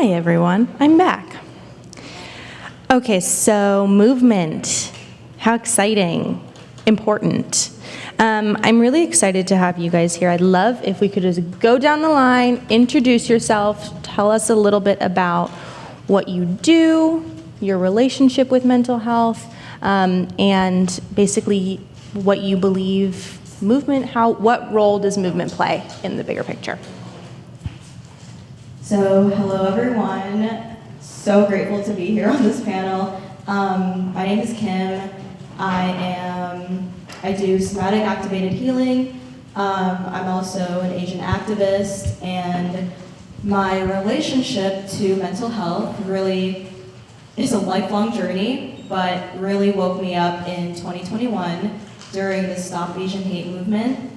Hi everyone, I'm back. Okay, so movement, how exciting, important. I'm really excited to have you guys here. I'd love if we could just go down the line, introduce yourself, tell us a little bit about what you do, your relationship with mental health, and basically what you believe movement, what role does movement play in the bigger picture? So, hello everyone. So grateful to be here on this panel. My name is Kim. I do somatic activated healing. I'm also an Asian activist, and my relationship to mental health really is a lifelong journey, but really woke me up in 2021 during the Stop Asian Hate movement.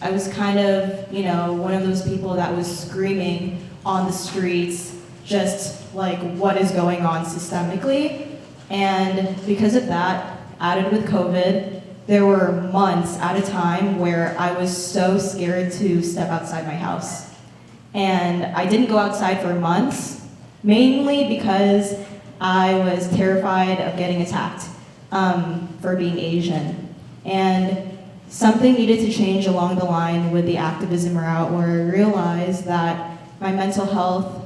I was kind of, one of those people that was screaming on the streets, just like what is going on systemically. And because of that, added with COVID, there were months at a time where I was so scared to step outside my house. And I didn't go outside for months, mainly because I was terrified of getting attacked for being Asian. And something needed to change along the line with the activism route, where I realized that my mental health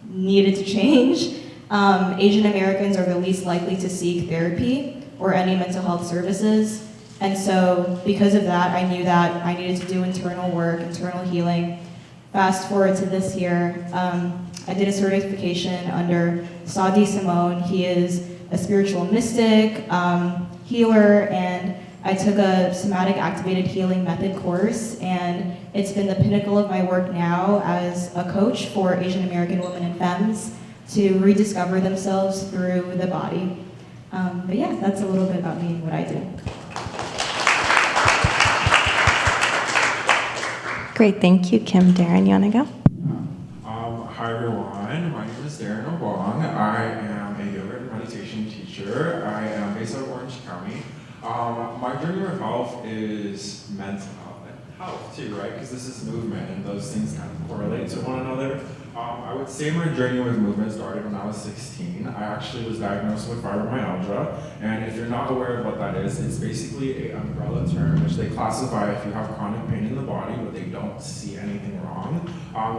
needed to change. Asian Americans are the least likely to seek therapy or any mental health services. And so because of that, I knew that I needed to do internal work, internal healing. Fast forward to this year, I did a certification under Sadi Simone. He is a spiritual mystic, healer, and I took a somatic activated healing method course, and it's been the pinnacle of my work now as a coach for Asian American women and femmes to rediscover themselves through the body. But yeah, that's a little bit about me and what I do. Great, thank you, Kim. Darren, you want to go? Hi everyone, my name is Darren Obong. I am a yoga and meditation teacher. I am based out of Orange County. My journey with health is mental health and health too, right? Because this is movement and those things kind of correlate to one another. I would say my journey with movement started when I was 16. I actually was diagnosed with fibromyalgia, and if you're not aware of what that is, it's basically an umbrella term which they classify if you have chronic pain in the body, but they don't see anything wrong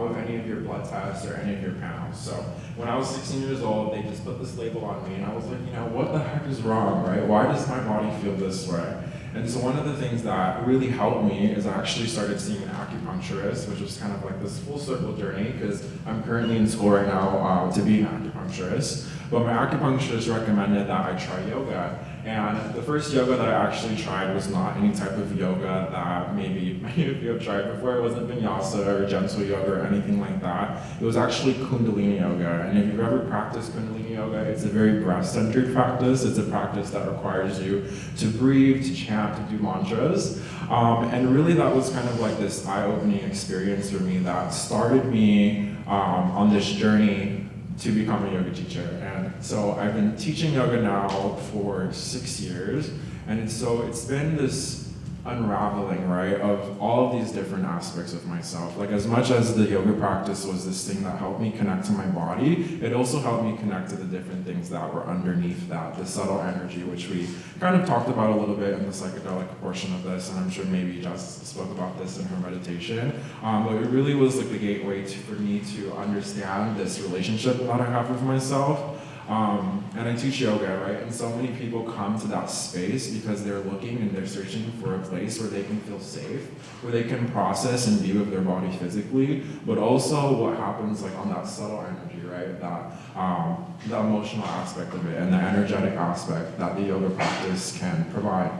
with any of your blood tests or any of your panels. So when I was 16 years old, they just put this label on me, and I was like, what the heck is wrong, right? Why does my body feel this way? And so one of the things that really helped me is I actually started seeing an acupuncturist, which was kind of like this full circle journey, because I'm currently in school right now to be an acupuncturist. But my acupuncturist recommended that I try yoga. And the first yoga that I actually tried was not any type of yoga that maybe many of you have tried before. It wasn't vinyasa or gentle yoga or anything like that. It was actually Kundalini yoga. And if you've ever practiced Kundalini yoga, it's a very breath-centered practice. It's a practice that requires you to breathe, to chant, to do mantras. And really that was kind of like this eye-opening experience for me that started me on this journey to become a yoga teacher. And so I've been teaching yoga now for 6 years, and it's been this unraveling, right, of all of these different aspects of myself. Like, as much as the yoga practice was this thing that helped me connect to my body, it also helped me connect to the different things that were underneath that, the subtle energy, which we kind of talked about a little bit in the psychedelic portion of this, and I'm sure maybe Jess spoke about this in her meditation. But it really was like the gateway for me to understand this relationship that I have with myself. And I teach yoga, right? And so many people come to that space because they're looking and they're searching for a place where they can feel safe, where they can process and be with their body physically, but also what happens like on that subtle energy, right? That the emotional aspect of it and the energetic aspect that the yoga practice can provide.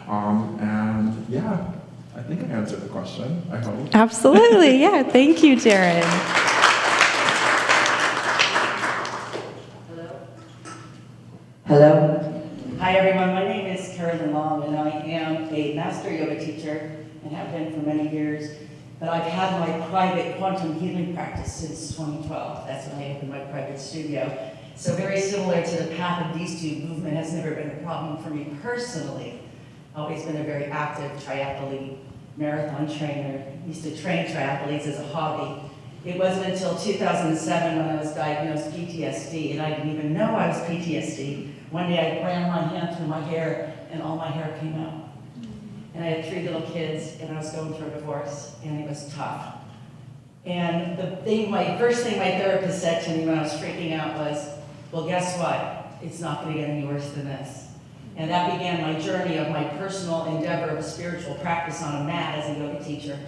And yeah, I think I answered the question, I hope. Absolutely, yeah. Thank you, Darren. Hello. Hi everyone, my name is Carolyn Long, and I am a master yoga teacher and have been for many years, but I've had my private quantum healing practice since 2012. That's when I opened my private studio. So very similar to the path of these two, movement has never been a problem for me personally. Always been a very active triathlete, marathon trainer. Used to train triathletes as a hobby. It wasn't until 2007 when I was diagnosed PTSD, and I didn't even know I was PTSD. One day I ran my hand through my hair, and all my hair came out. And I had 3 little kids, and I was going through a divorce, and it was tough. And my first thing my therapist said to me when I was freaking out was, well, guess what? It's not going to get any worse than this. And that began my journey of my personal endeavor of a spiritual practice on a mat as a yoga teacher.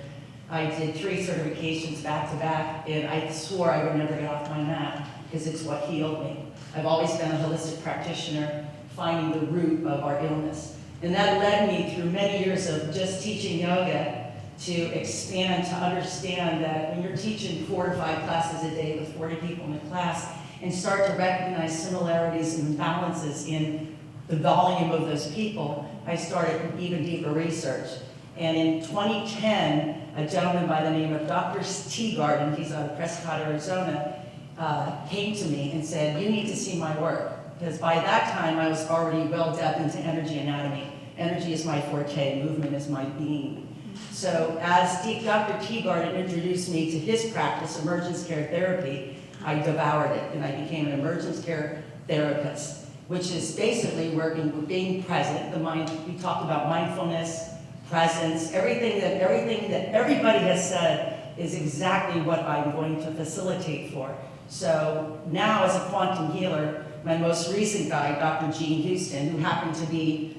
I did 3 certifications back to back, and I swore I would never get off my mat because it's what healed me. I've always been a holistic practitioner, finding the root of our illness. And that led me through many years of just teaching yoga to expand, to understand that when you're teaching 4 to 5 classes a day with 40 people in the class, and start to recognize similarities and imbalances in the volume of those people, I started even deeper research. And in 2010, a gentleman by the name of Dr. Teagarden, he's out of Prescott, Arizona, came to me and said, you need to see my work. Because by that time, I was already well depth into energy anatomy. Energy is my forte, movement is my being. So as Dr. Teagarden introduced me to his practice, Emergence Care Therapy, I devoured it, and I became an emergence care therapist, which is basically working with being present. The mind, we talked about mindfulness, presence, everything that everybody has said is exactly what I'm going to facilitate for. So now as a quantum healer, my most recent guide, Dr. Jean Houston, who happened to be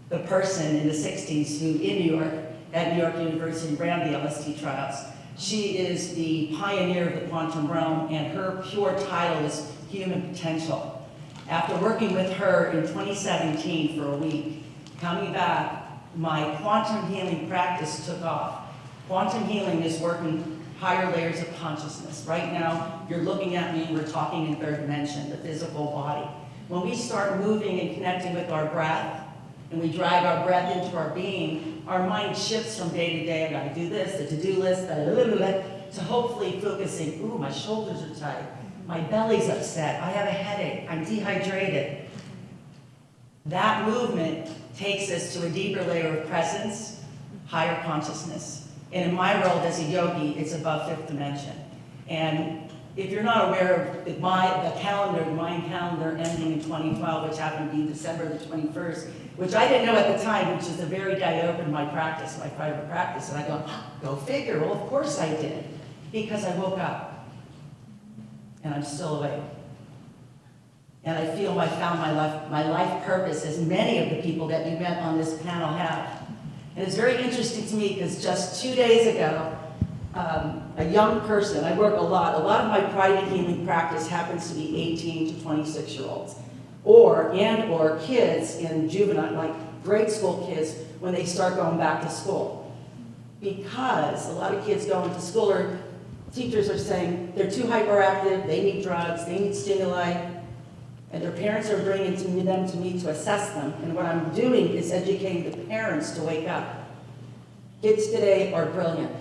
the person in the 60s who in New York, at New York University, ran the LSD trials. She is the pioneer of the quantum realm, and her pure title is Human Potential. After working with her in 2017 for a week, coming back, my quantum healing practice took off. Quantum healing is working higher layers of consciousness. Right now, you're looking at me, we're talking in 3rd dimension, the physical body. When we start moving and connecting with our breath, and we drag our breath into our being, our mind shifts from day to day. I gotta do this, the to-do list, to hopefully focusing, ooh, my shoulders are tight, my belly's upset, I have a headache, I'm dehydrated. That movement takes us to a deeper layer of presence, higher consciousness. And in my world as a yogi, it's above 5th dimension. And if you're not aware of the mind calendar ending in 2012, which happened to be December the 21st, which I didn't know at the time, which is the very day I opened my practice, my private practice, and I go figure, well, of course I did, because I woke up, and I'm still awake. And I feel I found my life purpose, as many of the people that you met on this panel have. And it's very interesting to me, because just 2 days ago, a young person, I work a lot of my private healing practice happens to be 18 to 26-year-olds, or kids in juvenile, like grade school kids, when they start going back to school. Because a lot of kids going to school, or teachers are saying they're too hyperactive, they need drugs, they need stimuli, and their parents are bringing them to me to assess them. And what I'm doing is educating the parents to wake up. Kids today are brilliant.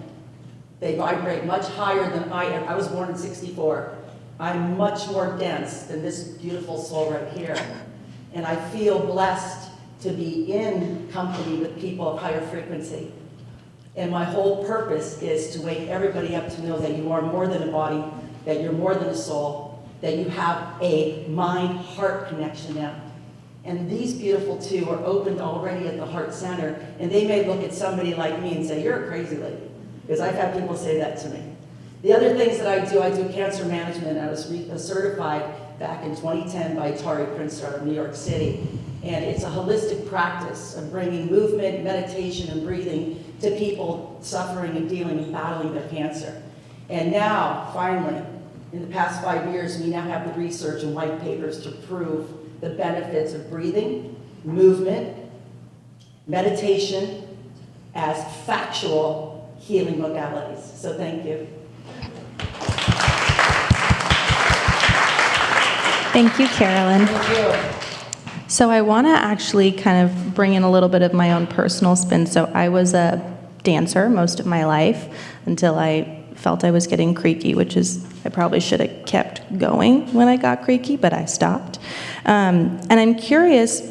They vibrate much higher than I am. I was born in '64. I'm much more dense than this beautiful soul right here. And I feel blessed to be in company with people of higher frequency. And my whole purpose is to wake everybody up to know that you are more than a body, that you're more than a soul, that you have a mind-heart connection now. And these beautiful two are opened already at the heart center, and they may look at somebody like me and say, you're a crazy lady. Because I've had people say that to me. The other things that I do cancer management. I was certified back in 2010 by Tari Prince out of New York City. And it's a holistic practice of bringing movement, meditation, and breathing to people suffering and dealing and battling their cancer. And now, finally, in the past 5 years, we now have the research and white papers to prove the benefits of breathing, movement, meditation as factual healing modalities. So thank you. Thank you, Carolyn. Thank you. So I want to actually kind of bring in a little bit of my own personal spin. So I was a dancer most of my life until I felt I was getting creaky, which is, I probably should have kept going when I got creaky, but I stopped. And I'm curious,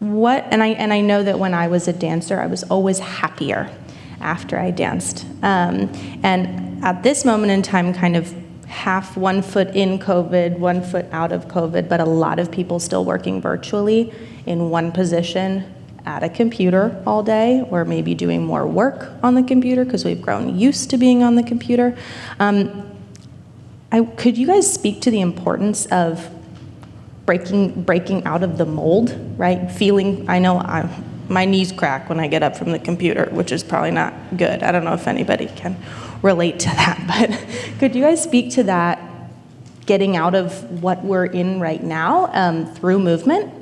and I know that when I was a dancer, I was always happier after I danced. And at this moment in time, kind of half 1 foot in COVID, 1 foot out of COVID, but a lot of people still working virtually in one position at a computer all day, or maybe doing more work on the computer because we've grown used to being on the computer. Could you guys speak to the importance of breaking out of the mold, right? My knees crack when I get up from the computer, which is probably not good. I don't know if anybody can relate to that, but could you guys speak to that, getting out of what we're in right now through movement?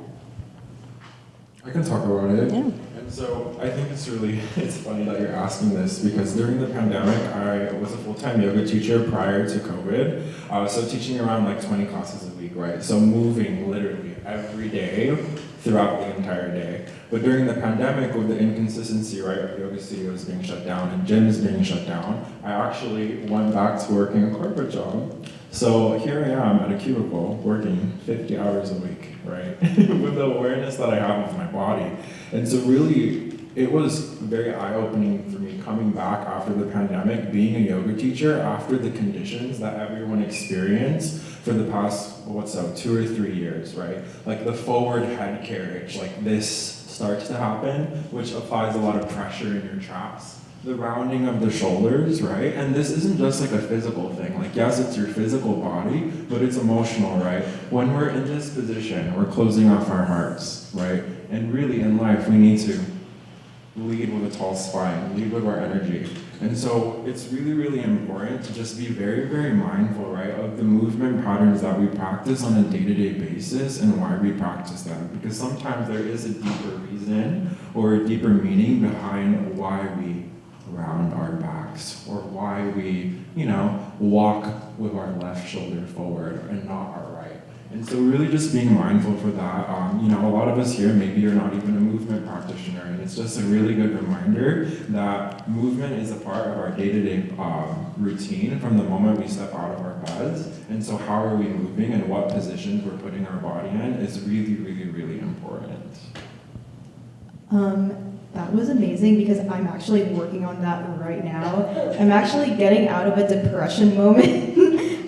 I can talk about it. Yeah. And so I think it's funny that you're asking this, because during the pandemic, I was a full-time yoga teacher prior to COVID. So teaching around like 20 classes a week, right? So moving literally every day throughout the entire day. But during the pandemic, with the inconsistency, right, of yoga studios being shut down and gyms being shut down, I actually went back to working a corporate job. So here I am at a cubicle working 50 hours a week, right? With the awareness that I have of my body. And so really, it was very eye-opening for me coming back after the pandemic, being a yoga teacher, after the conditions that everyone experienced for the past, 2 or 3 years, right? Like the forward head carriage, like this starts to happen, which applies a lot of pressure in your traps. The rounding of the shoulders, right? And this isn't just like a physical thing. Like, yes, it's your physical body, but it's emotional, right? When we're in this position, we're closing off our hearts, right? And really in life, we need to lead with a tall spine, lead with our energy. And so it's really, really important to just be very, very mindful, right, of the movement patterns that we practice on a day-to-day basis and why we practice them. Because sometimes there is a deeper reason or a deeper meaning behind why we round our backs, or why we, walk with our left shoulder forward and not our right. And so really just being mindful for that. A lot of us here, maybe you're not even a movement practitioner, and it's just a really good reminder that movement is a part of our day-to-day routine from the moment we step out of our beds. And so how are we moving and what positions we're putting our body in is really, really, really important. That was amazing, because I'm actually working on that right now. I'm actually getting out of a depression moment.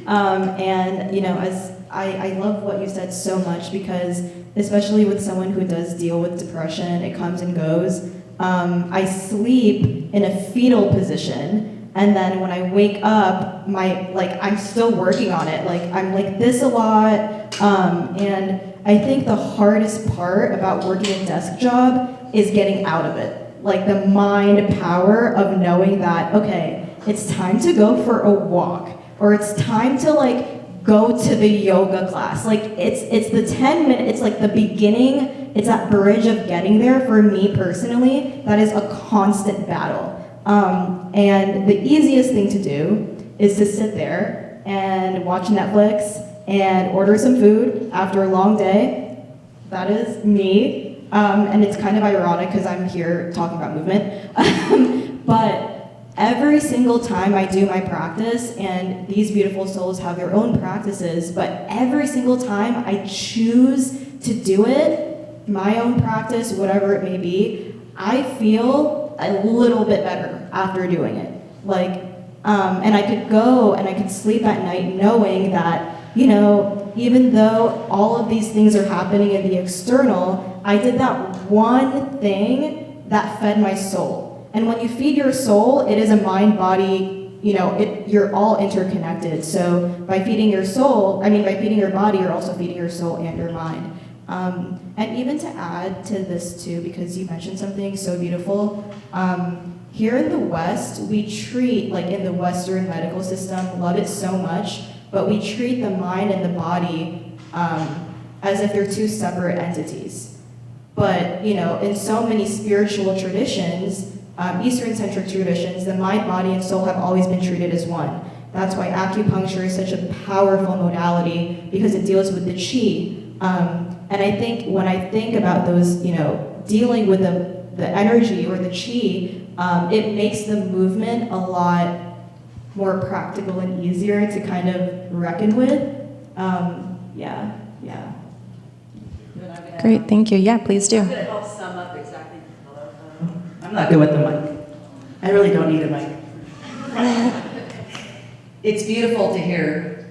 As I love what you said so much, because especially with someone who does deal with depression, it comes and goes. I sleep in a fetal position, and then when I wake up, I'm still working on it. I'm like this a lot, and I think the hardest part about working a desk job is getting out of it. Like the mind power of knowing that, okay, it's time to go for a walk, or it's time to go to the yoga class. It's the 10 minutes, it's like the beginning, it's that bridge of getting there. For me personally, that is a constant battle. And the easiest thing to do is to sit there and watch Netflix and order some food after a long day. That is me. And it's kind of ironic because I'm here talking about movement. But every single time I do my practice, and these beautiful souls have their own practices, but every single time I choose to do it, my own practice, whatever it may be, I feel a little bit better after doing it. And I could go and I could sleep at night knowing that, even though all of these things are happening in the external, I did that one thing that fed my soul. And when you feed your soul, it is a mind, body, you're all interconnected. So by feeding your body, you're also feeding your soul and your mind. And even to add to this too, because you mentioned something so beautiful, here in the West, we treat, in the Western medical system, love it so much, but we treat the mind and the body as if they're two separate entities. But, in so many spiritual traditions, Eastern-centric traditions, the mind, body, and soul have always been treated as one. That's why acupuncture is such a powerful modality, because it deals with the chi. And I think when I think about those, dealing with the energy or the chi, it makes the movement a lot more practical and easier to kind of reckon with. Yeah. Great, thank you. Yeah, please do. I'm going to help sum up exactly. I'm not good with the mic. I really don't need a mic. it's beautiful to hear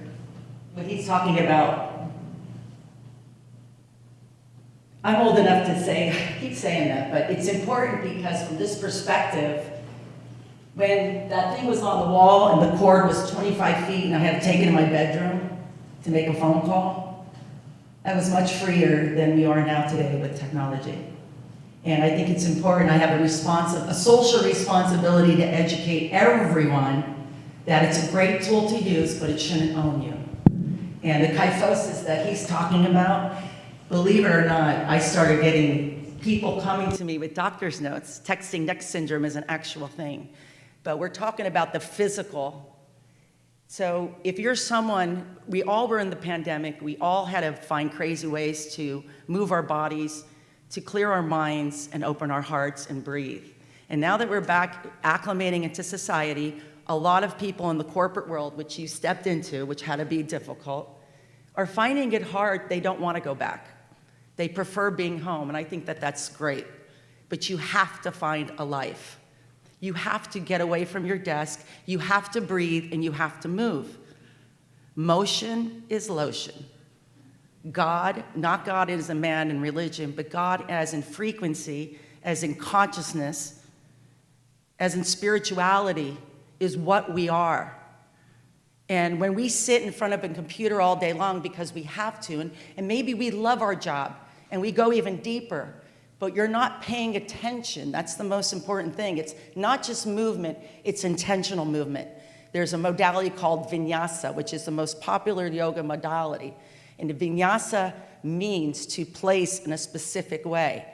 what he's talking about. I'm old enough to say, I keep saying that, but it's important because from this perspective, when that thing was on the wall and the cord was 25 feet and I had to take it in my bedroom to make a phone call, I was much freer than we are now today with technology. And I think it's important, I have a social responsibility to educate everyone that it's a great tool to use, but it shouldn't own you. And the kyphosis that he's talking about, believe it or not, I started getting people coming to me with doctor's notes. Texting neck syndrome is an actual thing. But we're talking about the physical. So if you're someone, we all were in the pandemic, we all had to find crazy ways to move our bodies, to clear our minds and open our hearts and breathe. And now that we're back acclimating into society, a lot of people in the corporate world, which you stepped into, which had to be difficult, are finding it hard. They don't want to go back. They prefer being home, and I think that that's great. But you have to find a life. You have to get away from your desk, you have to breathe, and you have to move. Motion is lotion. God, not God as a man in religion, but God as in frequency, as in consciousness, as in spirituality, is what we are. And when we sit in front of a computer all day long because we have to, and maybe we love our job, and we go even deeper, but you're not paying attention. That's the most important thing. It's not just movement, it's intentional movement. There's a modality called vinyasa, which is the most popular yoga modality. And the vinyasa means to place in a specific way.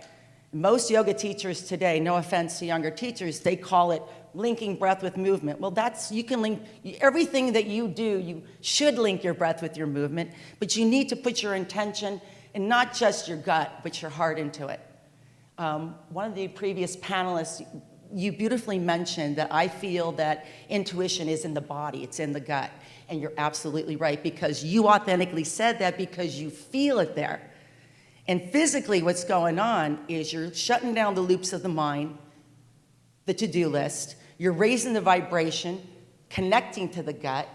Most yoga teachers today, no offense to younger teachers, they call it linking breath with movement. Well, you can link everything that you do, you should link your breath with your movement, but you need to put your intention and not just your gut, but your heart into it. One of the previous panelists, you beautifully mentioned that I feel that intuition is in the body, it's in the gut. And you're absolutely right, because you authentically said that because you feel it there. And physically what's going on is you're shutting down the loops of the mind, the to-do list, you're raising the vibration, connecting to the gut,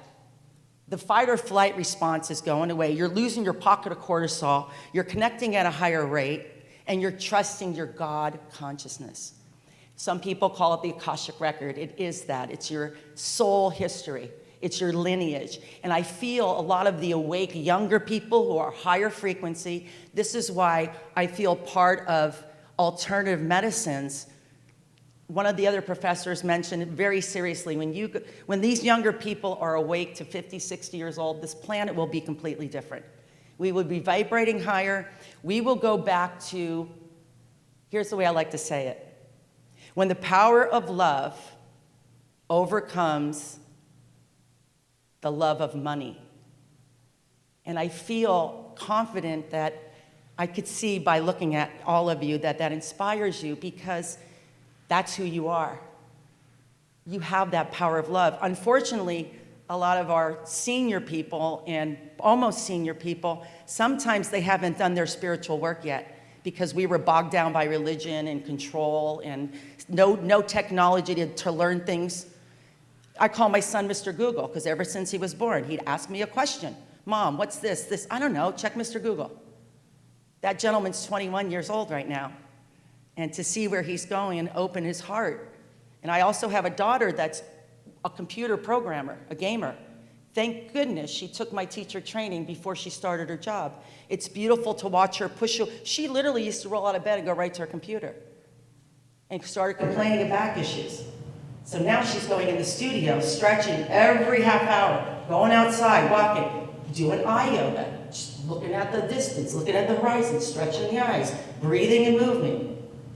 the fight or flight response is going away, you're losing your pocket of cortisol, you're connecting at a higher rate, and you're trusting your God consciousness. Some people call it the Akashic record. It is that. It's your soul history. It's your lineage. And I feel a lot of the awake younger people who are higher frequency, this is why I feel part of alternative medicines. One of the other professors mentioned it very seriously. When these younger people are awake to 50, 60 years old, this planet will be completely different. We will be vibrating higher. We will go back to, here's the way I like to say it. When the power of love overcomes the love of money. And I feel confident that I could see by looking at all of you that that inspires you, because that's who you are. You have that power of love. Unfortunately, a lot of our senior people and almost senior people, sometimes they haven't done their spiritual work yet because we were bogged down by religion and control and no technology to learn things. I call my son Mr. Google because ever since he was born, he'd ask me a question. Mom, what's this? This, I don't know, check Mr. Google. That gentleman's 21 years old right now. And to see where he's going and open his heart. And I also have a daughter that's a computer programmer, a gamer. Thank goodness she took my teacher training before she started her job. It's beautiful to watch her push. She literally used to roll out of bed and go right to her computer and started complaining of back issues. So now she's going in the studio, stretching every half hour, going outside, walking, doing eye yoga, just looking at the distance, looking at the horizon, stretching the eyes, breathing and moving.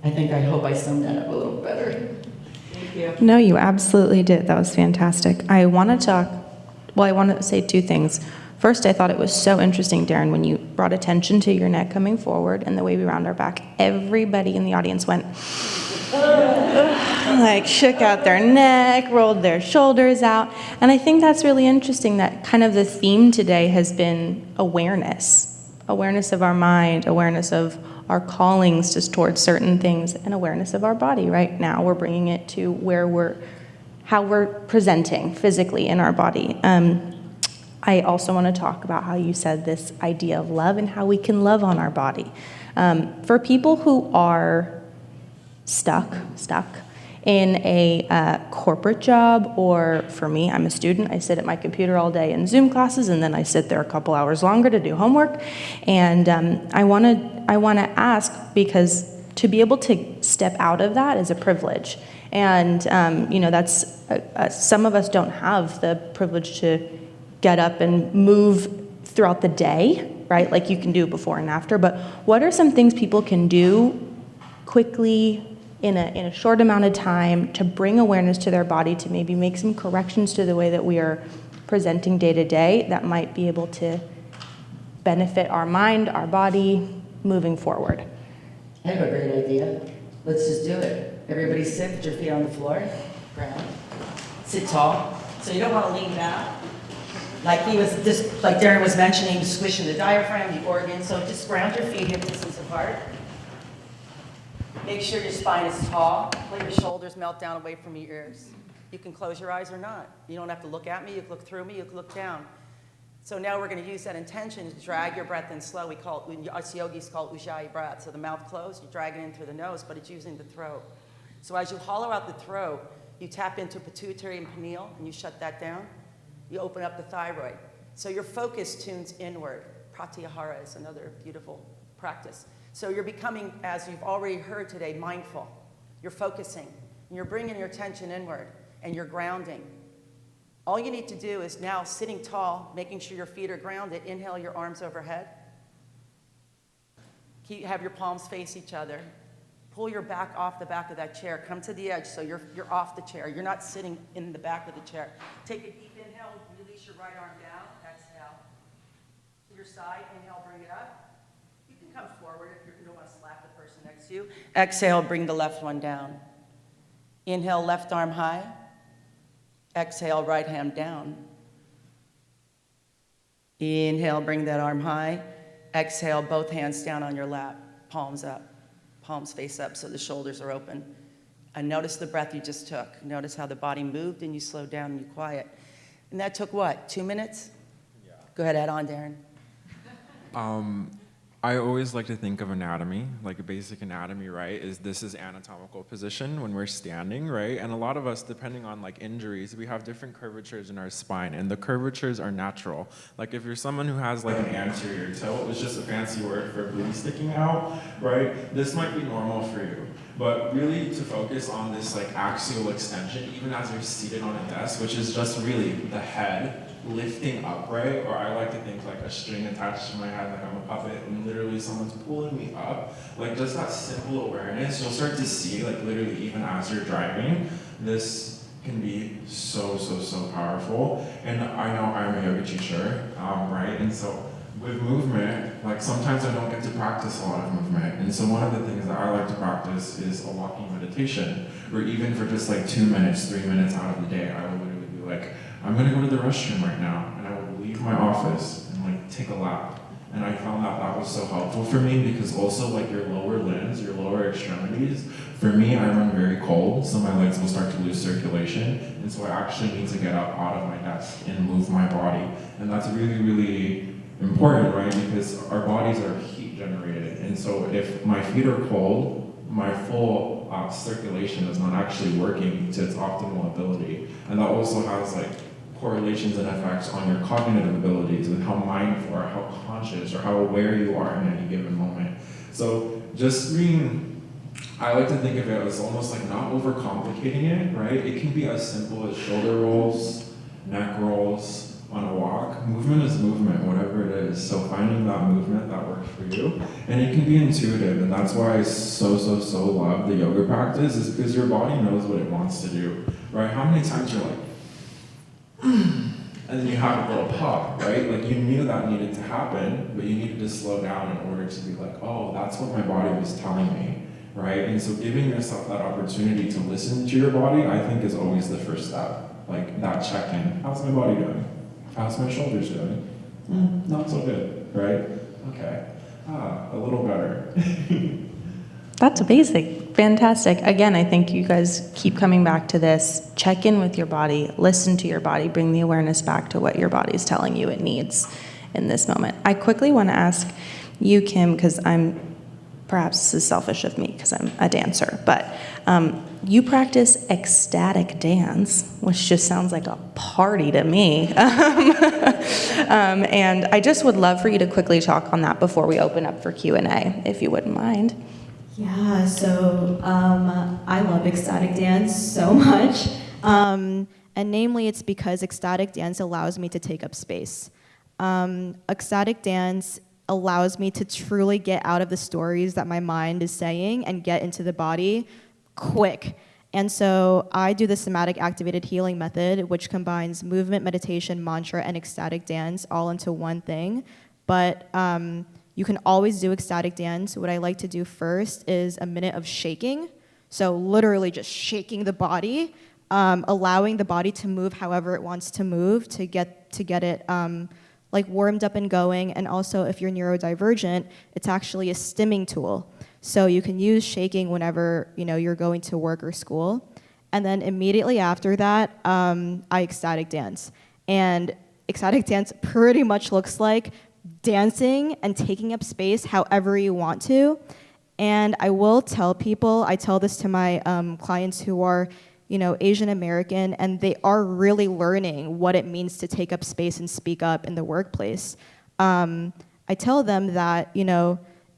I hope I summed that up a little better. Thank you. No, you absolutely did. That was fantastic. I want to say two things. First, I thought it was so interesting, Darren, when you brought attention to your neck coming forward and the way we round our back. Everybody in the audience went, like shook out their neck, rolled their shoulders out. And I think that's really interesting that kind of the theme today has been awareness. Awareness of our mind, awareness of our callings just towards certain things, and awareness of our body. Right now, we're bringing it to where we're how we're presenting physically in our body. I also want to talk about how you said this idea of love and how we can love on our body. For people who are stuck in a corporate job, or for me, I'm a student, I sit at my computer all day in Zoom classes, and then I sit there a couple hours longer to do homework. And I want to ask, because to be able to step out of that is a privilege. And that's some of us don't have the privilege to get up and move throughout the day, right? Like you can do before and after. But what are some things people can do quickly in a short amount of time to bring awareness to their body, to maybe make some corrections to the way that we are presenting day to day that might be able to benefit our mind, our body, moving forward? I have a great idea. Let's just do it. Everybody sit, put your feet on the floor, ground. Sit tall. So you don't want to lean back. Like Darren was mentioning, squishing the diaphragm, the organs. So just ground your feet hip distance apart. Make sure your spine is tall. Let your shoulders melt down away from your ears. You can close your eyes or not. You don't have to look at me. You can look through me. You can look down. So now we're going to use that intention to drag your breath in slow. We call it, us yogis call it ujjayi breath. So the mouth closed, you drag it in through the nose, but it's using the throat. So as you hollow out the throat, you tap into pituitary and pineal, and you shut that down. You open up the thyroid. So your focus tunes inward. Pratyahara is another beautiful practice. So you're becoming, as you've already heard today, mindful. You're focusing, and you're bringing your attention inward, and you're grounding. All you need to do is now sitting tall, making sure your feet are grounded. Inhale your arms overhead. Have your palms face each other. Pull your back off the back of that chair. Come to the edge so you're off the chair. You're not sitting in the back of the chair. Take a deep inhale, release your right arm down. Exhale. To your side, inhale, bring it up. You can come forward if you don't want to slap the person next to you. Exhale, bring the left one down. Inhale, left arm high. Exhale, right hand down. Inhale, bring that arm high. Exhale, both hands down on your lap, palms up. Palms face up so the shoulders are open. And notice the breath you just took. Notice how the body moved and you slowed down and you quiet. And that took what, 2 minutes? Yeah. Go ahead, add on, Darren. I always like to think of anatomy, like a basic anatomy, right? This is anatomical position when we're standing, right? And a lot of us, depending on like injuries, we have different curvatures in our spine, and the curvatures are natural. Like if you're someone who has like an anterior tilt, which is just a fancy word for booty sticking out, right? This might be normal for you. But really to focus on this like axial extension, even as you're seated on a desk, which is just really the head lifting upright, or I like to think like a string attached to my head, like I'm a puppet, and literally someone's pulling me up. Like just that simple awareness, you'll start to see, like literally even as you're driving, this can be so powerful. And I know I'm a yoga teacher, right? And so with movement, like sometimes I don't get to practice a lot of movement. And so one of the things that I like to practice is a walking meditation, where even for just like 2 minutes, 3 minutes out of the day, I will literally be like, I'm gonna go to the restroom right now, and I will leave my office and like take a lap. And I found that that was so helpful for me, because also like your lower limbs, your lower extremities, for me, I run very cold, so my legs will start to lose circulation. And so I actually need to get up out of my desk and move my body. And that's really important, right? Because our bodies are heat generated. And so if my feet are cold, my full circulation is not actually working to its optimal ability. And that also has like correlations and effects on your cognitive abilities, and how mindful or how conscious or how aware you are in any given moment. So just being, I like to think of it as almost like not overcomplicating it, right? It can be as simple as shoulder rolls, neck rolls, on a walk. Movement is movement, whatever it is. So finding that movement that works for you, and it can be intuitive, and that's why I so love the yoga practice, is because your body knows what it wants to do, right? How many times you're like, and then you have a little pop, right? Like you knew that needed to happen, but you needed to slow down in order to be like, oh, that's what my body was telling me, right? And so giving yourself that opportunity to listen to your body, I think is always the first step. Like that check-in, how's my body doing? How's my shoulders doing? Not so good, right? Okay. A little better. That's amazing. Fantastic. Again, I think you guys keep coming back to this. Check in with your body, listen to your body, bring the awareness back to what your body's telling you it needs in this moment. I quickly want to ask you, Kim, because perhaps this is selfish of me because I'm a dancer, but you practice ecstatic dance, which just sounds like a party to me. And I just would love for you to quickly talk on that before we open up for Q&A, if you wouldn't mind. Yeah, so I love ecstatic dance so much. And namely, it's because ecstatic dance allows me to take up space. Ecstatic dance allows me to truly get out of the stories that my mind is saying and get into the body quick. And so I do the somatic activated healing method, which combines movement, meditation, mantra, and ecstatic dance all into one thing. But you can always do ecstatic dance. What I like to do first is a minute of shaking. So literally just shaking the body, allowing the body to move however it wants to move to get it like warmed up and going. And also, if you're neurodivergent, it's actually a stimming tool. So you can use shaking whenever you're going to work or school. And then immediately after that, I ecstatic dance. And ecstatic dance pretty much looks like dancing and taking up space however you want to. And I will tell people, I tell this to my clients who are Asian American, and they are really learning what it means to take up space and speak up in the workplace. I tell them that,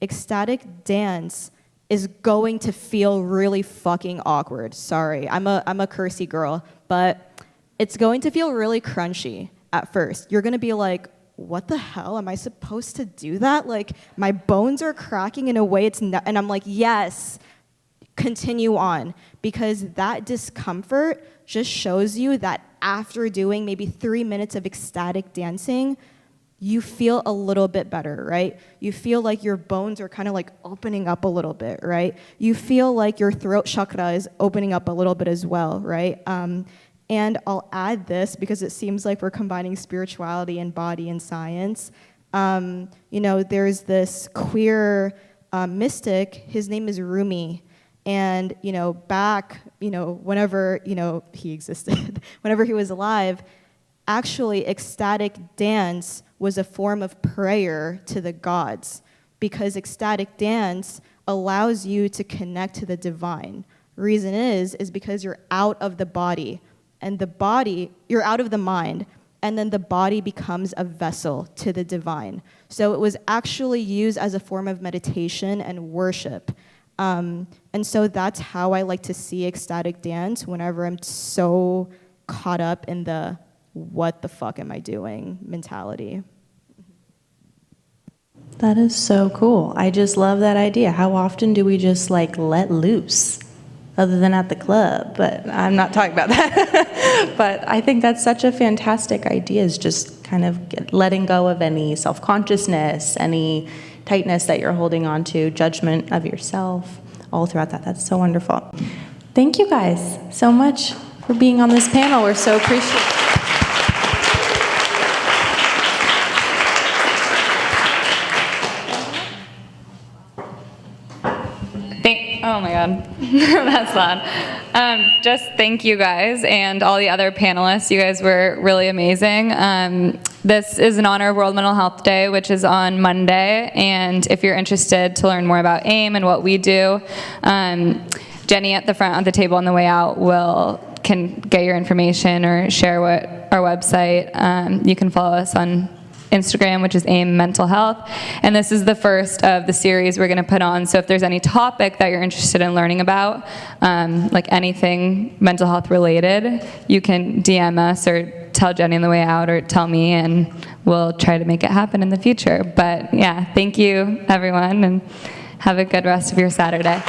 ecstatic dance is going to feel really fucking awkward. Sorry, I'm a cursy girl, but it's going to feel really crunchy at first. You're gonna be like, what the hell? Am I supposed to do that? Like, my bones are cracking in a way it's not, and I'm like, yes, continue on. Because that discomfort just shows you that after doing maybe 3 minutes of ecstatic dancing, you feel a little bit better, right? You feel like your bones are kind of like opening up a little bit, right? You feel like your throat chakra is opening up a little bit as well, right? And I'll add this because it seems like we're combining spirituality and body and science. There's this queer mystic, his name is Rumi. And, back, whenever, he existed, whenever he was alive, actually ecstatic dance was a form of prayer to the gods, because ecstatic dance allows you to connect to the divine. Reason is because you're out of the body, and you're out of the mind, and then the body becomes a vessel to the divine. So it was actually used as a form of meditation and worship. And so that's how I like to see ecstatic dance whenever I'm so caught up in the what the fuck am I doing mentality. That is so cool. I just love that idea. How often do we just let loose, other than at the club? But I'm not talking about that. But I think that's such a fantastic idea, is just kind of letting go of any self-consciousness, any tightness that you're holding on to, judgment of yourself, all throughout that. That's so wonderful. Thank you guys so much for being on this panel. We're so appreciative. Oh my God, that's loud. Just thank you guys and all the other panelists. You guys were really amazing. This is in honor of World Mental Health Day, which is on Monday. And if you're interested to learn more about AIM and what we do, Jenny at the front of the table on the way out can get your information or share our website. You can follow us on Instagram, which is AIM Mental Health. And this is the first of the series we're going to put on. So if there's any topic that you're interested in learning about, like anything mental health related, you can DM us or tell Jenny on the way out or tell me, and we'll try to make it happen in the future. But yeah, thank you, everyone, and have a good rest of your Saturday.